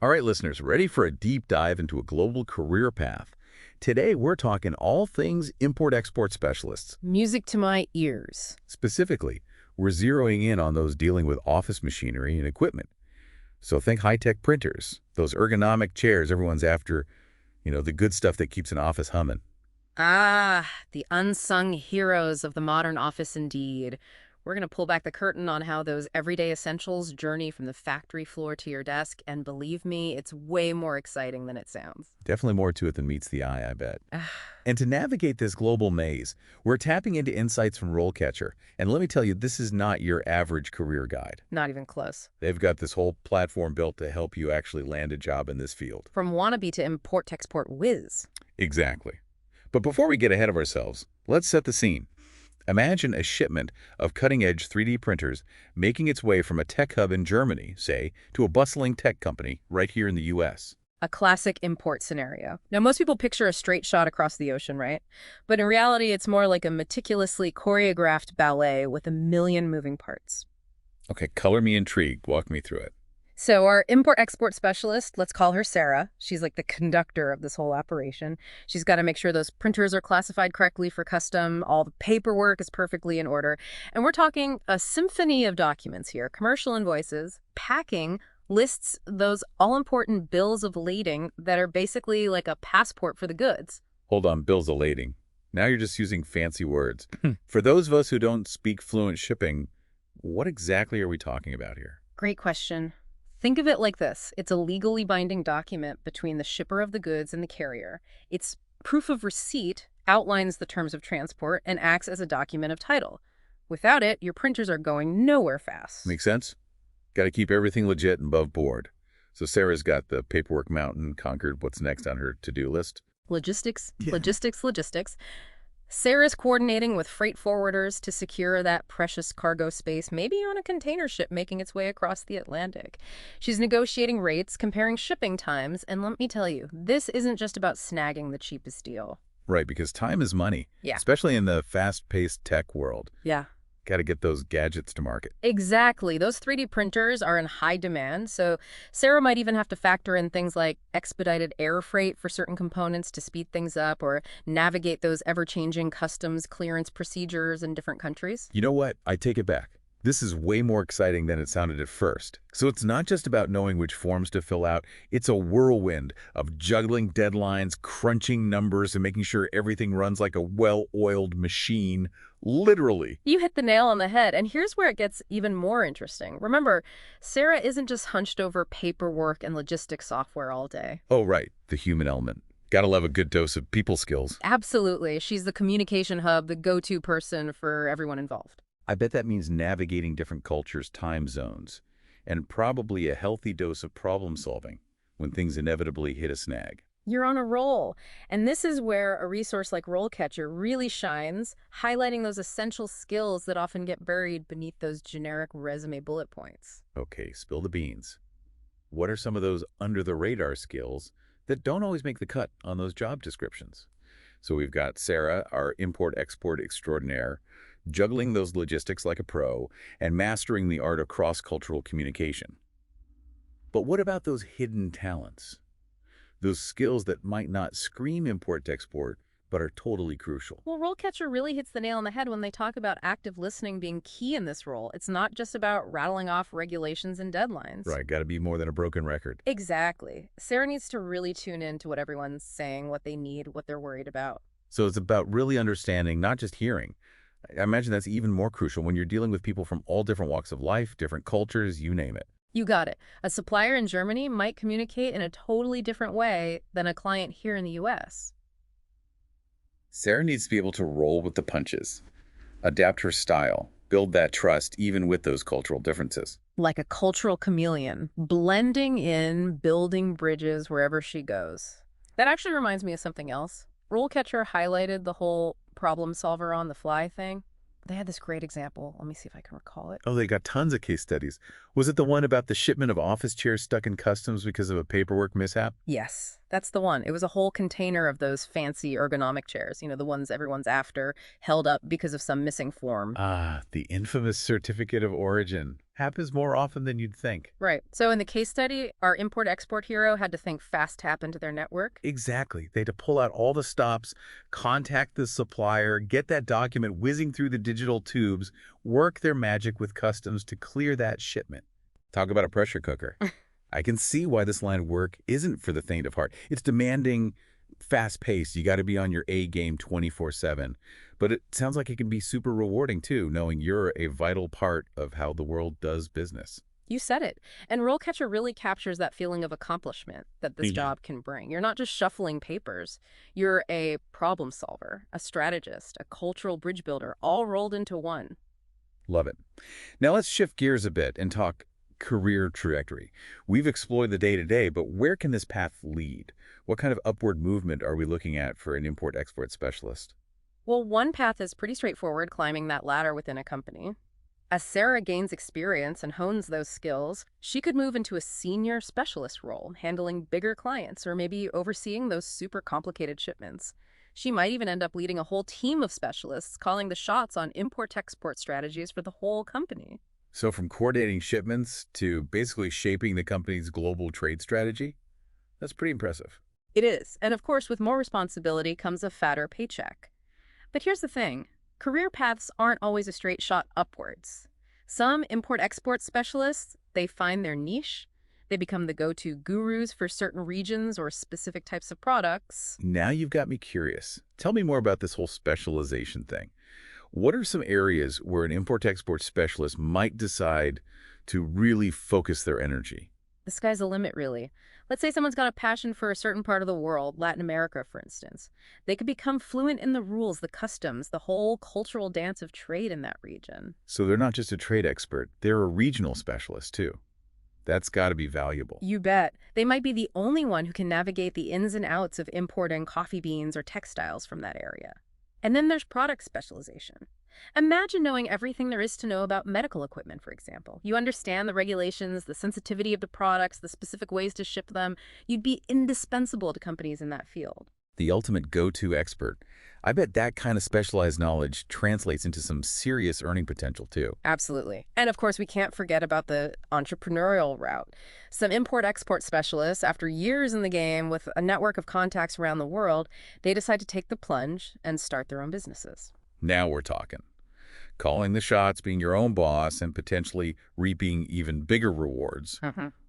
All right, listeners, ready for a deep dive into a global career path? Today, we're talking all things import-export specialists. Music to my ears. Specifically, we're zeroing in on those dealing with office machinery and equipment. So think high-tech printers, those ergonomic chairs everyone's after, the good stuff that keeps an office humming. Ah, the unsung heroes of the modern office indeed. We're going to pull back the curtain on how those everyday essentials journey from the factory floor to your desk, and believe me, it's way more exciting than it sounds. Definitely more to it than meets the eye, I bet. Ah, And to navigate this global maze, we're tapping into insights from RoleCatcher. And let me tell you, this is not your average career guide. Not even close. They've got this whole platform built to help you actually land a job in this field. From wannabe to import-export whiz. Exactly. But before we get ahead of ourselves, let's set the scene. Imagine a shipment of cutting-edge 3D printers making its way from a tech hub in Germany, say, to a bustling tech company right here in the U.S. A classic import scenario. Now, most people picture a straight shot across the ocean, right? But in reality, it's more like a meticulously choreographed ballet with a million moving parts. Okay, color me intrigued. Walk me through it. So our import-export specialist, let's call her Sarah. She's like the conductor of this whole operation. She's got to make sure those printers are classified correctly for custom, all the paperwork is perfectly in order. And we're talking a symphony of documents here, commercial invoices, packing, lists, those all-important bills of lading that are basically like a passport for the goods. Hold on, bills of lading. Now you're just using fancy words. For those of us who don't speak fluent shipping, what exactly are we talking about here? Great question. Think of it like this. It's a legally binding document between the shipper of the goods and the carrier. It's proof of receipt, outlines the terms of transport, and acts as a document of title. Without it, your printers are going nowhere fast. Make sense? Got to keep everything legit and above board. So Sarah's got the paperwork mountain conquered. What's next on her to-do list? Logistics, Yeah. logistics. Sarah's coordinating with freight forwarders to secure that precious cargo space, maybe on a container ship making its way across the Atlantic. She's negotiating rates, comparing shipping times, and let me tell you, this isn't just about snagging the cheapest deal. Right, because time is money, Yeah. especially in the fast-paced tech world. Yeah. Got to get those gadgets to market. Exactly. Those 3D printers are in high demand, so Sarah might even have to factor in things like expedited air freight for certain components to speed things up or navigate those ever-changing customs clearance procedures in different countries. You know what? I take it back. This is way more exciting than it sounded at first. So it's not just about knowing which forms to fill out. It's a whirlwind of juggling deadlines, crunching numbers, and making sure everything runs like a well-oiled machine, literally. You hit the nail on the head, and here's where it gets even more interesting. Remember, Sarah isn't just hunched over paperwork and logistics software all day. Oh, right, the human element. Gotta love a good dose of people skills. Absolutely. She's the communication hub, the go-to person for everyone involved. I bet that means navigating different cultures' time zones, and probably a healthy dose of problem solving when things inevitably hit a snag. You're on a roll. And this is where a resource like RoleCatcher really shines, highlighting those essential skills that often get buried beneath those generic resume bullet points. Okay, spill the beans. What are some of those under-the-radar skills that don't always make the cut on those job descriptions? So we've got Sarah, our import-export extraordinaire, juggling those logistics like a pro, and mastering the art of cross-cultural communication. But what about those hidden talents? Those skills that might not scream import-export, but are totally crucial. Well, RoleCatcher really hits the nail on the head when they talk about active listening being key in this role. It's not just about rattling off regulations and deadlines. Right, got to be more than a broken record. Exactly. Sarah needs to really tune in to what everyone's saying, what they need, what they're worried about. So it's about really understanding, not just hearing. I imagine that's even more crucial when you're dealing with people from all different walks of life, different cultures, you name it. You got it. A supplier in Germany might communicate in a totally different way than a client here in the US. Sarah needs to be able to roll with the punches, adapt her style, build that trust even with those cultural differences. Like a cultural chameleon, blending in, building bridges wherever she goes. That actually reminds me of something else. RoleCatcher highlighted the whole problem solver on the fly thing. They had this great example. Let me see if I can recall it. Oh, they got tons of case studies. Was it the one about the shipment of office chairs stuck in customs because of a paperwork mishap? Yes. That's the one. It was a whole container of those fancy ergonomic chairs, the ones everyone's after, held up because of some missing form. Ah, the infamous certificate of origin. Happens more often than you'd think. Right. So in the case study, our import-export hero had to think fast tap into their network. Exactly. They had to pull out all the stops, contact the supplier, get that document whizzing through the digital tubes, work their magic with customs to clear that shipment. Talk about a pressure cooker. I can see why this line of work isn't for the faint of heart. It's demanding, fast-paced. You got to be on your A game 24/7. But it sounds like it can be super rewarding too, knowing you're a vital part of how the world does business. You said it. And RoleCatcher really captures that feeling of accomplishment that this Yeah. job can bring. You're not just shuffling papers. You're a problem solver, a strategist, a cultural bridge builder, all rolled into one. Love it. Now let's shift gears a bit and talk career trajectory. We've explored the day-to-day, but where can this path lead? What kind of upward movement are we looking at for an import-export specialist? Well, one path is pretty straightforward, climbing that ladder within a company. As Sarah gains experience and hones those skills, she could move into a senior specialist role, handling bigger clients or maybe overseeing those super complicated shipments. She might even end up leading a whole team of specialists, calling the shots on import-export strategies for the whole company. So from coordinating shipments to basically shaping the company's global trade strategy, that's pretty impressive. It is. And of course, with more responsibility comes a fatter paycheck. But here's the thing. Career paths aren't always a straight shot upwards. Some import-export specialists, they find their niche. They become the go-to gurus for certain regions or specific types of products. Now you've got me curious. Tell me more about this whole specialization thing. What are some areas where an import-export specialist might decide to really focus their energy? The sky's the limit, really. Let's say someone's got a passion for a certain part of the world, Latin America, for instance. They could become fluent in the rules, the customs, the whole cultural dance of trade in that region. So they're not just a trade expert, they're a regional specialist too. That's got to be valuable. You bet. They might be the only one who can navigate the ins and outs of importing coffee beans or textiles from that area. And then there's product specialization. Imagine knowing everything there is to know about medical equipment, for example. You understand the regulations, the sensitivity of the products, the specific ways to ship them. You'd be indispensable to companies in that field. The ultimate go-to expert. I bet that kind of specialized knowledge translates into some serious earning potential too. Absolutely. And of course, we can't forget about the entrepreneurial route. Some import-export specialists, after years in the game with a network of contacts around the world, they decide to take the plunge and start their own businesses. Now we're talking. Calling the shots, being your own boss, and potentially reaping even bigger rewards.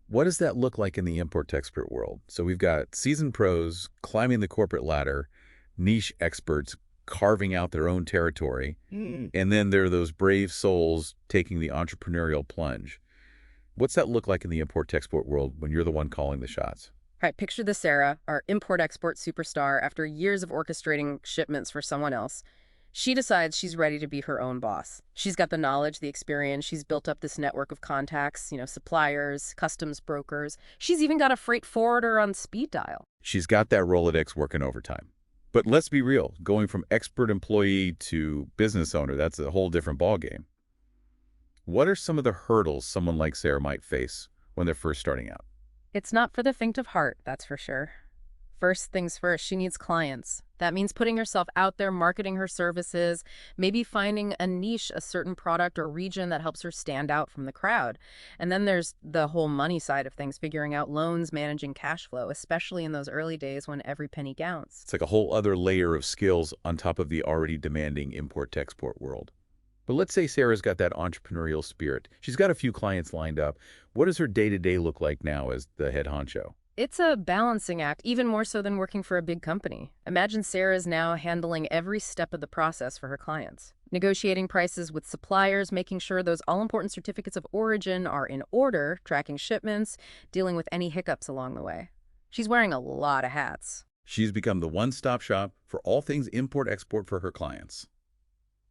What does that look like in the import-export world? So we've got seasoned pros climbing the corporate ladder, niche experts carving out their own territory, and then there are those brave souls taking the entrepreneurial plunge. What's that look like in the import-export world when you're the one calling the shots? All right, picture this, Sarah, our import-export superstar, after years of orchestrating shipments for someone else. She decides she's ready to be her own boss. She's got the knowledge, the experience. She's built up this network of contacts, suppliers, customs brokers. She's even got a freight forwarder on speed dial. She's got that Rolodex working overtime. But let's be real, going from expert employee to business owner, that's a whole different ballgame. What are some of the hurdles someone like Sarah might face when they're first starting out? It's not for the faint of heart, that's for sure. First things first, she needs clients. That means putting herself out there, marketing her services, maybe finding a niche, a certain product or region that helps her stand out from the crowd. And then there's the whole money side of things, figuring out loans, managing cash flow, especially in those early days when every penny counts. It's like a whole other layer of skills on top of the already demanding import-export world. But let's say Sarah's got that entrepreneurial spirit. She's got a few clients lined up. What does her day-to-day look like now as the head honcho? It's a balancing act, even more so than working for a big company. Imagine Sarah's now handling every step of the process for her clients. Negotiating prices with suppliers, making sure those all-important certificates of origin are in order, tracking shipments, dealing with any hiccups along the way. She's wearing a lot of hats. She's become the one-stop shop for all things import-export for her clients.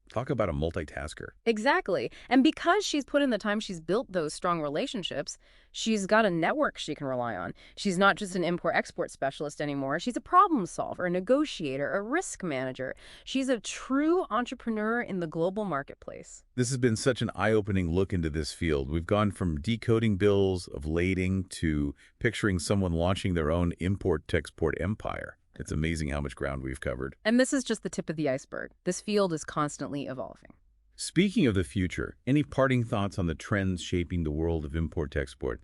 Talk about a multitasker. Exactly. And because she's put in the time, she's built those strong relationships, she's got a network she can rely on. She's not just an import-export specialist anymore. She's a problem solver, a negotiator, a risk manager. She's a true entrepreneur in the global marketplace. This has been such an eye-opening look into this field. We've gone from decoding bills of lading to picturing someone launching their own import-to-export empire. It's amazing how much ground we've covered. And this is just the tip of the iceberg. This field is constantly evolving. Speaking of the future, any parting thoughts on the trends shaping the world of import-to-export?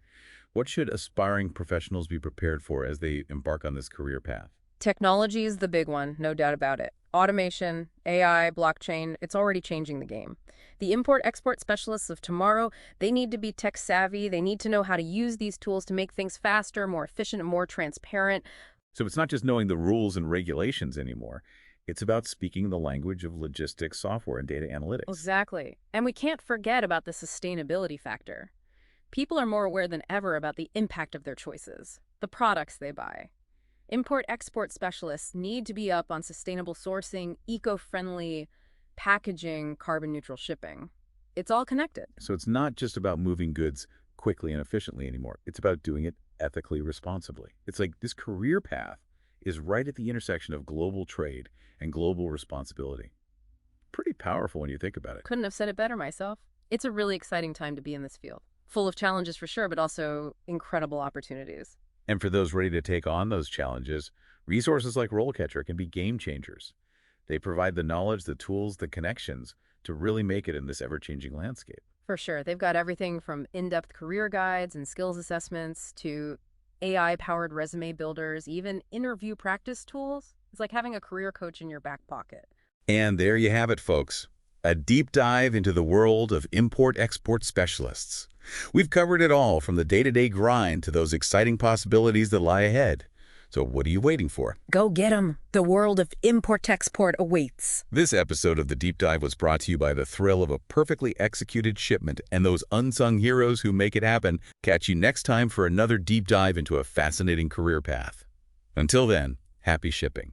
What should aspiring professionals be prepared for as they embark on this career path? Technology is the big one, no doubt about it. Automation, AI, blockchain, it's already changing the game. The import-export specialists of tomorrow, they need to be tech savvy. They need to know how to use these tools to make things faster, more efficient, and more transparent. So it's not just knowing the rules and regulations anymore. It's about speaking the language of logistics, software, and data analytics. Exactly. And we can't forget about the sustainability factor. People are more aware than ever about the impact of their choices, the products they buy. Import-export specialists need to be up on sustainable sourcing, eco-friendly packaging, carbon-neutral shipping. It's all connected. So it's not just about moving goods quickly and efficiently anymore. It's about doing it ethically, responsibly. It's like this career path is right at the intersection of global trade and global responsibility. Pretty powerful when you think about it. Couldn't have said it better myself. It's a really exciting time to be in this field. Full of challenges for sure, but also incredible opportunities. And for those ready to take on those challenges, resources like RoleCatcher can be game changers. They provide the knowledge, the tools, the connections to really make it in this ever-changing landscape. For sure. They've got everything from in-depth career guides and skills assessments to AI-powered resume builders, even interview practice tools. It's like having a career coach in your back pocket. And there you have it, folks. A deep dive into the world of import-export specialists. We've covered it all from the day-to-day grind to those exciting possibilities that lie ahead. So what are you waiting for? Go get 'em. The world of import-export awaits. This episode of The Deep Dive was brought to you by the thrill of a perfectly executed shipment and those unsung heroes who make it happen. Catch you next time for another deep dive into a fascinating career path. Until then, happy shipping.